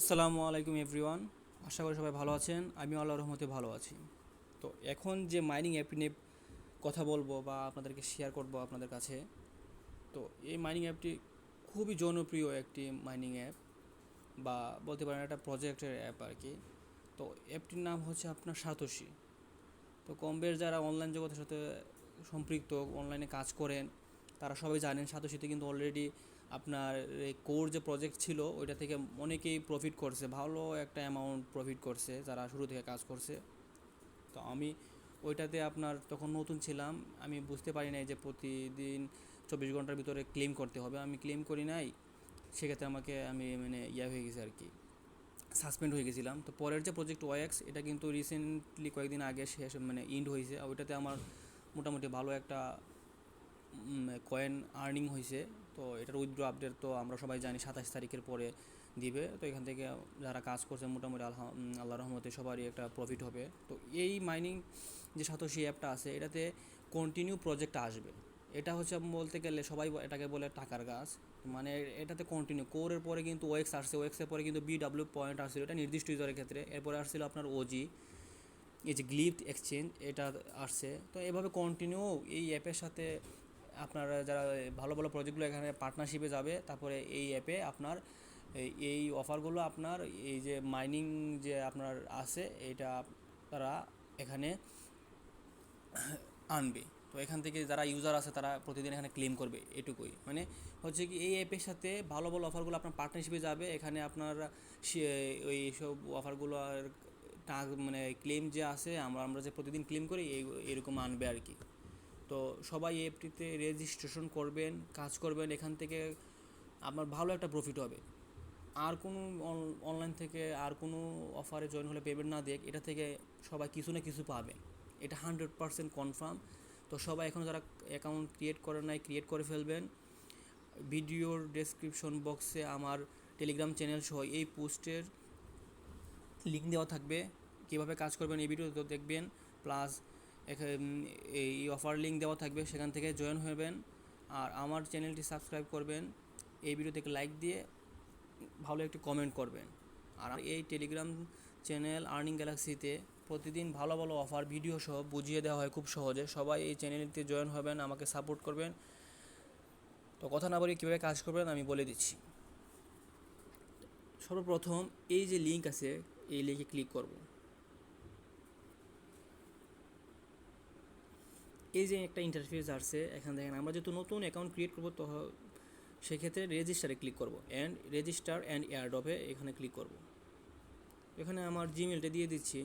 আসসালামু আলাইকুম এভরিওয়ান। আশা করি সবাই ভালো আছেন। আমি আল্লাহর রহমতে ভালো আছি। তো এখন যে মাইনিং অ্যাপ নিয়ে কথা বলবো বা আপনাদেরকে শেয়ার করব আপনাদের কাছে। তো এই মাইনিং অ্যাপটি খুবই জনপ্রিয় একটি মাইনিং অ্যাপ, বা বলতে পারেন একটা প্রজেক্টের অ্যাপ আর কি। তো অ্যাপটির নাম হচ্ছে আপনার সাতোশি। তো কম বেশ যারা অনলাইন জগতের সাথে সম্পৃক্ত, অনলাইনে কাজ করেন, তারা সবাই জানেন সাতোশিতে কিন্তু অলরেডি আপনার এই কোর যে প্রজেক্ট ছিল ওইটা থেকে অনেকেই প্রফিট করছে, ভালো একটা অ্যামাউন্ট প্রফিট করছে যারা শুরু থেকে কাজ করছে। তো আমি ওইটাতে আপনার তখন নতুন ছিলাম, আমি বুঝতে পারি নাই যে প্রতিদিন 24 ঘন্টার ভিতরে ক্লেম করতে হবে। আমি ক্লেম করি নাই, সেক্ষেত্রে আমি ইয়া হয়ে গেছে আর কি, সাসপেন্ড হয়ে গেছিলাম। তো পরের যে প্রজেক্ট ওয়াইএক্স, এটা কিন্তু রিসেন্টলি কয়েকদিন আগে শেষ ইন্ড হয়েছে। ওইটাতে আমার মোটামুটি ভালো একটা কয়েন আর্নিং হয়েছে। তো এটার উইথড্র আপডেট তো আমরা সবাই জানি 27 তারিখের পরে দিবে। তো এখান থেকে যারা কাজ করছে মোটামুটি আল্লাহ রহমতে সবারই একটা প্রফিট হবে। তো এই মাইনিং যে সাতোশি অ্যাপটা আছে, এটাতে কন্টিনিউ প্রজেক্ট আসবে। এটা হচ্ছে বলতে গেলে সবাই এটাকে বলে টাকার গাছ। মানে এটাতে কন্টিনিউ কোরের পরে কিন্তু ওএক্স আসছে, ওএক্সের পরে কিন্তু বিডাব্লিউ পয়েন্ট আসছিল, এটা নির্দিষ্ট ইউজারের ক্ষেত্রে। এরপরে আসছিল আপনার ওজি, এই যে গ্লিফট এক্সচেঞ্জ, এটা আসছে। তো এভাবে কন্টিনিউ এই অ্যাপের সাথে আপনারা যারা ভালো ভালো প্রজেক্টগুলো এখানে পার্টনারশিপে যাবে, তারপরে এই অ্যাপে আপনার এই অফারগুলো আপনার এই যে মাইনিং যে আপনার আছে এটা তারা এখানে আনবে। তো এখান থেকে যারা ইউজার আছে তারা প্রতিদিন এখানে ক্লেম করবে, এটুকুই। মানে হচ্ছে কি, এই অ্যাপের সাথে ভালো ভালো অফারগুলো আপনার পার্টনারশিপে যাবে, এখানে আপনার ওই সব অফারগুলো আর মানে ক্লেম যে আছে, আমরা যে প্রতিদিন ক্লেম করি এরকম আনবে আর কি। তো সবাই এই অ্যাপটিতে রেজিস্ট্রেশন করবেন, কাজ করবেন, এখান থেকে আপনার ভালো একটা প্রফিট হবে। আর কোনো অনলাইন থেকে আর কোনো অফারে জয়েন হলে পেমেন্ট না দেখ, এটা থেকে সবাই কিছু না কিছু পাবে, এটা 100% কনফার্ম। তো সবাই এখন যারা অ্যাকাউন্ট ক্রিয়েট করে নাই, ক্রিয়েট করে ফেলবেন। ভিডিওর ডেসক্রিপশন বক্সে আমার টেলিগ্রাম চ্যানেল সহ এই পোস্টের লিঙ্ক দেওয়া থাকবে, কীভাবে কাজ করবেন এই ভিডিও তো দেখবেন। প্লাস এই অফার লিঙ্ক দেওয়া থাকবে, সেখান থেকে জয়েন হবেন। আর আমার চ্যানেলটি সাবস্ক্রাইব করবেন, এই ভিডিও থেকে লাইক দিয়ে ভালো একটি কমেন্ট করবেন। আর এই টেলিগ্রাম চ্যানেল আর্নিং গ্যালাক্সিতে প্রতিদিন ভালো ভালো অফার ভিডিও সহ বুঝিয়ে দেওয়া হয় খুব সহজে। সবাই এই চ্যানেলটিতে জয়েন হবেন, আমাকে সাপোর্ট করবেন। তো কথা না বলে কীভাবে কাজ করবেন আমি বলে দিচ্ছি। সর্বপ্রথম এই যে লিঙ্ক আছে, এই লিঙ্কে ক্লিক করব। এই যে একটা ইন্টারফেস আসছে, এখানে দেখেন আমরা যেহেতু নতুন অ্যাকাউন্ট ক্রিয়েট করবো, তো সেক্ষেত্রে রেজিস্টারে ক্লিক করব, অ্যান্ড রেজিস্টার অ্যান্ড এয়ারড্রপে এখানে ক্লিক করব। এখানে আমার জিমেলটা দিয়ে দিচ্ছি।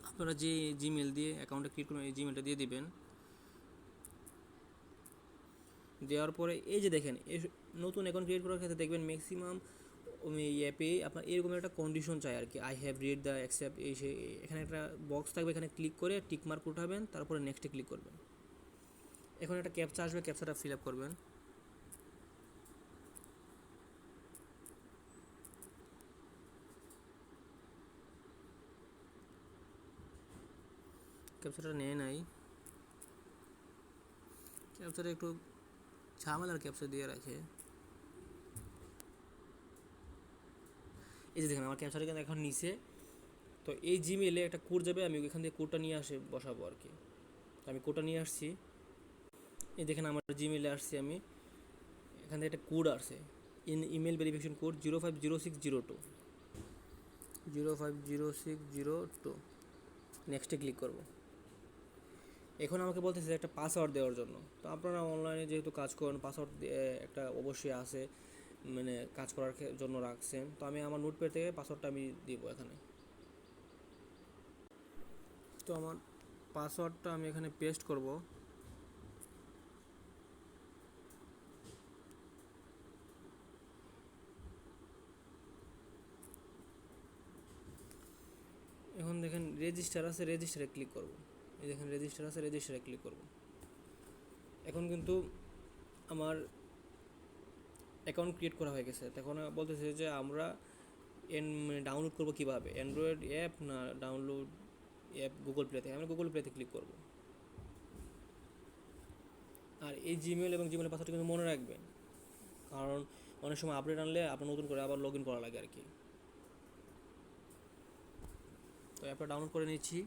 আপনারা যে জিমেল দিয়ে অ্যাকাউন্টটা ক্রিয়েট করবেন এই জিমেলটা দিয়ে দিবেন। দেওয়ার পরে এই যে দেখেন, নতুন অ্যাকাউন্ট ক্রিয়েট করার ক্ষেত্রে দেখবেন ম্যাক্সিমাম এই অ্যাপে আপনার এরকম একটা কন্ডিশন চাই আর কি, I have read the accept, এই সে এখানে একটা বক্স থাকবে, এখানে ক্লিক করে টিক মার্ক উঠাবেন, তারপরে নেক্সটে ক্লিক করবেন। এখন একটা ক্যাপচা আসবে, ক্যাপচাটা ফিল আপ করবেন। ক্যাপচাটা নেয় নাই, ক্যাপচাটা একটু ঝামেলার ক্যাপচা দিয়ে রাখে। এই যে দেখেন আমার ক্যাপচাটা কিন্তু এখন নিচে। তো এই জিমেলে একটা কোড যাবে, আমি এখান থেকে কোডটা নিয়ে আসে বসাবো আর কি। তো আমি কোডটা নিয়ে আসছি, এই দেখেন আমার জিমেলে আসছি আমি। এখান থেকে একটা কোড আসছে, ইমেল ভেরিফিকেশন কোড 050602, 050602। নেক্সটে ক্লিক করব। এখন আমাকে বলতেছে একটা পাসওয়ার্ড দেওয়ার জন্য। তো আপনারা অনলাইনে যেহেতু কাজ করেন, পাসওয়ার্ড একটা অবশ্যই আছে, মানে কাজ করার জন্য রাখছেন। তো আমি আমার নোটপ্যাড থেকে পাসওয়ার্ডটা আমি দিব এখানে। তো আমার পাসওয়ার্ডটা আমি এখানে পেস্ট করব। এখন দেখেন রেজিস্টার আছে, রেজিস্টারে ক্লিক করব। এই দেখেন রেজিস্টার আছে, রেজিস্টারে ক্লিক করব। এখন কিন্তু আমার অ্যাকাউন্ট ক্রিয়েট করা হয়ে গেছে। তখন বলতেছে যে আমরা ডাউনলোড করবো কীভাবে, অ্যান্ড্রয়েড অ্যাপ না ডাউনলোড অ্যাপ গুগল প্লে থেকে। আমরা গুগল প্লেতে ক্লিক করব। আর এই জিমেল এবং জিমেলের পাসওয়ার্ডটা কিন্তু মনে রাখবেন, কারণ অনেক সময় আপডেট আনলে আপনার নতুন করে আবার লগ ইন করা লাগে আর কি। তো অ্যাপটা ডাউনলোড করে নিচ্ছি।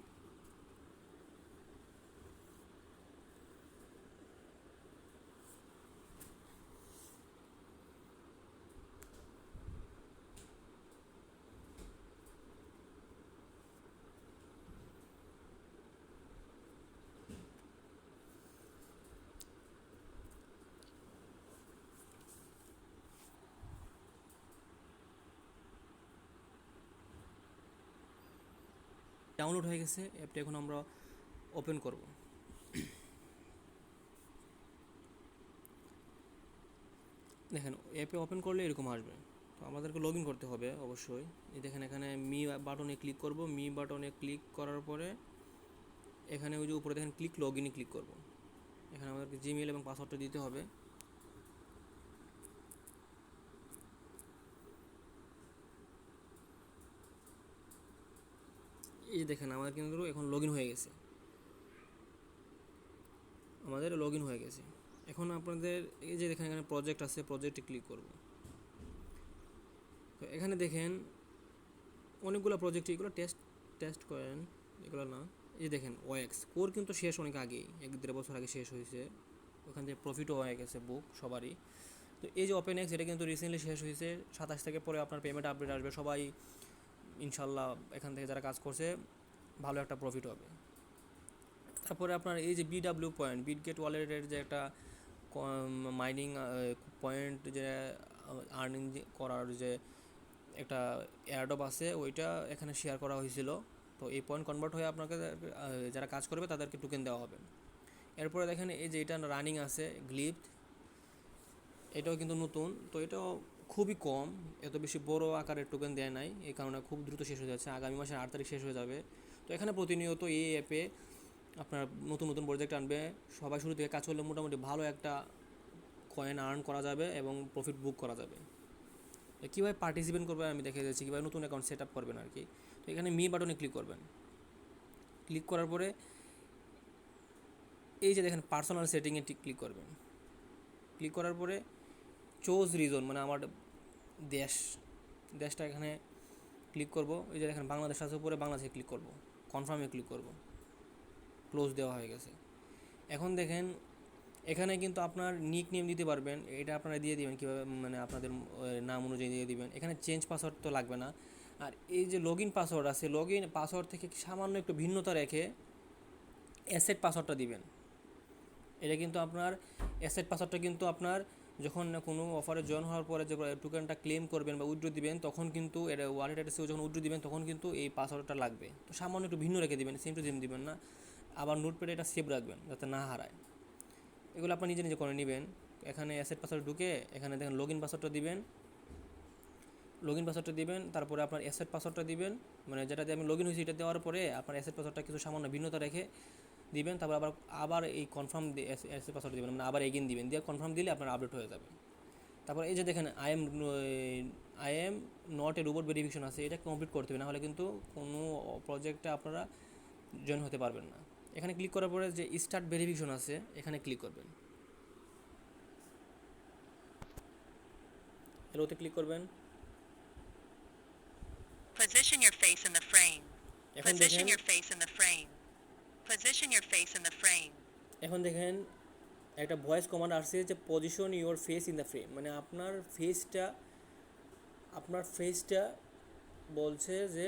ডাউনলোড হয়ে গেছে অ্যাপটা, এখন আমরা ওপেন করব। দেখেন অ্যাপে ওপেন করলে এরকম আসবে। তো আমাদেরকে লগ ইন করতে হবে অবশ্যই। এই দেখেন এখানে মি বাটনে ক্লিক করব। মি বাটনে ক্লিক করার পরে এখানে ওই যে উপরে দেখেন ক্লিক লগ ইনে ক্লিক করব। এখানে আমাদেরকে জিমেইল এবং পাসওয়ার্ডটা দিতে হবে। এই যে দেখেন আমাদের কিন্তু এখন লগ ইন হয়ে গেছে, আমাদের লগ ইন হয়ে গেছে। এখন আপনাদের এই যে দেখেন এখানে প্রজেক্ট আছে, প্রজেক্টে ক্লিক করব। তো এখানে দেখেন অনেকগুলো প্রজেক্ট, এগুলো টেস্ট টেস্ট করেন, এগুলো না। এই দেখেন ওএক্স কোর কিন্তু শেষ অনেক আগেই, 1-1.5 বছর আগে শেষ হয়েছে। ওখান থেকে প্রফিটও হয়ে গেছে বুক সবারই। তো এই যে ওপেন এক্স, এটা কিন্তু রিসেন্টলি শেষ হয়েছে। 27 থেকে পরে আপনার পেমেন্ট আপডেট আসবে, সবাই ইনশাল্লাহ এখান থেকে যারা কাজ করছে ভালো একটা প্রফিট হবে। তারপরে আপনার এই যে বিডাব্লিউ পয়েন্ট, বিটগেট ওয়ালেটের যে একটা মাইনিং পয়েন্ট, যে আর্নিং করার যে একটা এয়ারড্রপ আছে, ওইটা এখানে শেয়ার করা হয়েছিল। তো এই পয়েন্ট কনভার্ট হয়ে আপনাকে যারা কাজ করবে তাদেরকে টোকেন দেওয়া হবে। এরপরে দেখেন এই যে এটা রানিং আছে গ্লিপড, এটাও কিন্তু নতুন। তো এটাও খুবই কম, এত বেশি বড় আকারের টোকেন দেয় নাই, এই কারণে খুব দ্রুত শেষ হয়ে যাচ্ছে। আগামী মাসের 8 তারিখ শেষ হয়ে যাবে। তো এখানে প্রতিনিয়ত এই অ্যাপে আপনার নতুন নতুন প্রজেক্ট আনবে। সবাই শুরু থেকে কাজ করলে মোটামুটি ভালো একটা কয়েন আর্ন করা যাবে এবং প্রফিট বুক করা যাবে। কীভাবে পার্টিসিপেট করবেন আমি দেখে দিচ্ছি, কীভাবে নতুন অ্যাকাউন্ট সেট আপ করবেন আর কি। তো এখানে মি বাটনে ক্লিক করবেন। ক্লিক করার পরে এই যে দেখেন পার্সোনাল সেটিংয়ে ক্লিক করবেন। ক্লিক করার পরে চোজ রিজন, মানে আমার দেশটা এখানে ক্লিক করব। এই যে দেখেন বাংলাদেশ আছে উপরে, বাংলাদেশে ক্লিক করব। কনফার্মে ক্লিক করব। ক্লোজ দেওয়া হয়ে গেছে। এখন দেখেন এখানে কিন্তু আপনার নিক নেম দিতে পারবেন, এটা আপনারা দিয়ে দিবেন কীভাবে, মানে আপনাদের নাম অনুযায়ী দিয়ে দিবেন। এখানে চেঞ্জ পাসওয়ার্ড তো লাগবে না। আর এই যে লগ ইন পাসওয়ার্ড আছে, লগ ইন পাসওয়ার্ড থেকে সামান্য একটু ভিন্নতা রেখে অ্যাসেট পাসওয়ার্ডটা দিবেন। এটা কিন্তু আপনার অ্যাসেট পাসওয়ার্ডটা কিন্তু আপনার যখন কোনো অফারে জয়েন হওয়ার পরে যে টোকেনটা ক্লেম করবেন বা উইথড্র দিবেন, তখন কিন্তু এটা ওয়ালেট অ্যাড্রেসে যখন উইথড্র দিবেন তখন কিন্তু এই পাসওয়ার্ডটা লাগবে। তো সামান্য একটু ভিন্ন রেখে দিবেন, সেম টু সেম দিবেন না। আবার নোটপ্যাডে এটা সেভ রাখবেন যাতে না হারায়। এগুলো আপনি নিজে নিজে করে নেবেন। এখানে অ্যাসেট পাসওয়ার্ড ঢুকে এখানে দেখেন লগ ইন পাসওয়ার্ডটা দিবেন। লগ ইন পাসওয়ার্ডটা দিবেন, তারপরে আপনার অ্যাসেট পাসওয়ার্ডটা দিবেন, মানে যেটা দিয়ে আমি লগ ইন হয়েছি এটা দেওয়ার পরে আপনার অ্যাসেট পাসওয়ার্ডটা কিছু সামান্য ভিন্নতা রেখে দিবেন। তারপর আবার এই কনফার্ম অ্যাসেট পাসওয়ার্ড দিবেন, মানে আবার এগেন দিবেন, দিয়ে কনফার্ম দিলে আপনার আপডেট হয়ে যাবে। তারপর এই যে দেখেন I am not a robot verification আছে, এটা কমপ্লিট করতে হবে, নাহলে কিন্তু কোনো প্রজেক্টে আপনারা জয়েন হতে পারবেন না। এখানে ক্লিক করার পরে যে স্টার্ট ভেরিফিকেশন আছে এখানে ক্লিক করবেন। এরোতে ক্লিক করবেন। Position your face in the frame. এখন Position দেখেন your face in the frame. Position your face in the frame. এখন দেখেন একটা ভয়েস কমান্ড আসছে যে position your face in the frame, মানে আপনার ফেসটা বলছে যে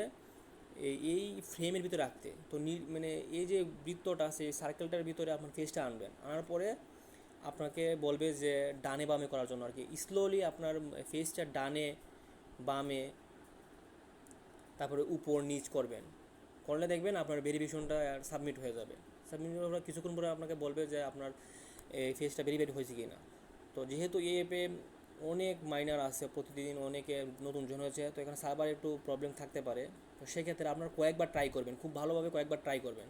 এই ফ্রেমের ভিতরে রাখতে। তো মানে এই যে বৃত্তটা আছে, এই সার্কেলটার ভিতরে আপনার ফেসটা আনবেন। আনার পরে আপনাকে বলবে যে ডানে বামে করার জন্য আর কি। স্লোলি আপনার ফেসটা ডানে বামে তারপরে উপর নিচ করবেন। করলে দেখবেন আপনার ভেরিফিকেশনটা সাবমিট হয়ে যাবে। সাবমিট হওয়ার পর কিছুক্ষণ পরে আপনাকে বলবে যে আপনার এই ফেসটা ভেরিফাইড হয়েছে কি না। তো যেহেতু এই অ্যাপে অনেক মাইনার আছে, প্রতিদিন অনেকে নতুন জয়েন হয়েছে, তো এখানে সার্ভার একটু প্রবলেম থাকতে পারে। তো সেক্ষেত্রে আপনার কয়েকবার ট্রাই করবেন, খুব ভালোভাবে কয়েকবার ট্রাই করবেন।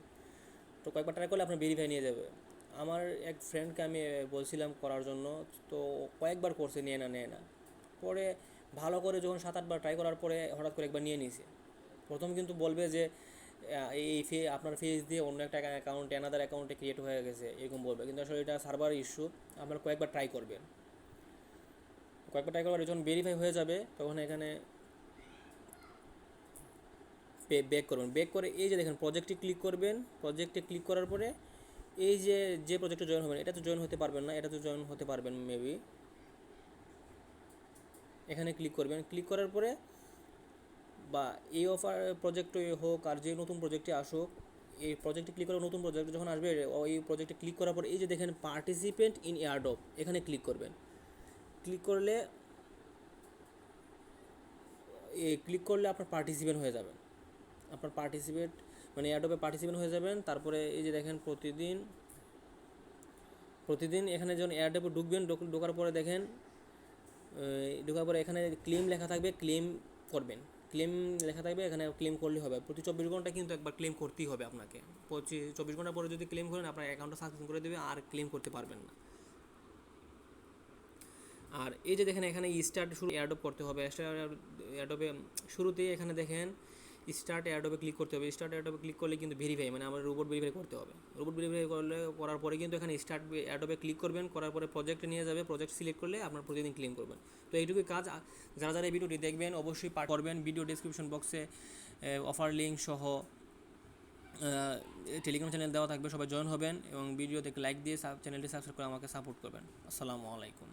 তো কয়েকবার ট্রাই করলে আপনার ভেরিফাই নিয়ে যাবে। আমার এক ফ্রেন্ডকে আমি বলছিলাম করার জন্য, তো কয়েকবার করছে, নেয় না। পরে ভালো করে যখন 7-8 বার ট্রাই করার পরে হঠাৎ করে একবার নিয়ে নিয়েছে। প্রথম কিন্তু বলবে যে আপনার ফেস দিয়ে অন্য একটা অ্যাকাউন্টে, অ্যানাদার অ্যাকাউন্টে ক্রিয়েট হয়ে গেছে এরকম বলবে, কিন্তু আসলে এটা সার্ভার ইস্যু। আপনার কয়েকবার ট্রাই করবেন। কয়েকবার ট্রাই করার পরে যখন ভেরিফাই হয়ে যাবে তখন এখানে ব্যাক করবেন। ব্যাক করে এই যে দেখেন প্রজেক্টে ক্লিক করবেন। প্রজেক্টে ক্লিক করার পরে এই যে প্রজেক্টে জয়েন হবেন, এটা তো জয়েন হতে পারবেন না, এটা তো জয়েন হতে পারবেন মেবি। এখানে ক্লিক করবেন। ক্লিক করার পরে বা এই অফার প্রজেক্টে হোক আর যে নতুন প্রজেক্টে আসুক, এই প্রজেক্টে ক্লিক করে নতুন প্রজেক্ট যখন আসবে ওই প্রজেক্টে ক্লিক করার পর এই যে দেখেন পার্টিসিপেন্ট ইন এয়ারড্রপ, এখানে ক্লিক করবেন। ক্লিক করলে আপনার পার্টিসিপেন্ট হয়ে যাবেন। আপনার পার্টিসিপেট মানে এয়ারড্রপে পার্টিসিপেন্ট হয়ে যাবেন। তারপরে এই যে দেখেন প্রতিদিন এখানে যখন এয়ারড্রপে ঢুকবেন, ঢোকার পরে দেখেন ঢোকার পরে এখানে ক্লেম লেখা থাকবে, ক্লেম করবেন। ক্লেম লেখা থাকবে, এখানে ক্লেম করলে হবে। প্রতি 24 ঘন্টা কিন্তু একবার ক্লেম করতেই হবে আপনাকে। 24 ঘন্টা পরে যদি ক্লেম করেন আপনার অ্যাকাউন্টটা সাসপেন্ড করে দেবে, আর ক্লেম করতে পারবেন না। আর এই যে দেখেন এখানে স্টার্ট শুরু এয়ারড্রপ করতে হবে। এয়ারড্রপে শুরুতেই এখানে দেখেন স্টার্ট এয়ারড্রপে ক্লিক করতে হবে। স্টার্ট এয়ারড্রপে ক্লিক করলে কিন্তু ভেরিফাই মানে আমার রোবট ভেরিফাই করতে হবে। রোবট ভেরিফাই করার পরে কিন্তু এখানে স্টার্ট এয়ারড্রপে ক্লিক করবেন। করার পরে প্রজেক্টে নিয়ে যাবে, প্রজেক্ট সিলেক্ট করলে আপনার প্রতিদিন ক্লেম করবেন। তো এইটুকুই কাজ। যারা এই ভিডিওটি দেখবেন অবশ্যই পাঠ করবেন। ভিডিও ডেসক্রিপশন বক্সে অফার লিঙ্ক সহ টেলিগ্রাম চ্যানেল দেওয়া থাকবে, সবাই জয়েন হবেন এবং ভিডিওতে লাইক দিয়ে চ্যানেলটি সাবস্ক্রাইব করে আমাকে সাপোর্ট করবেন। আসসালামু আলাইকুম।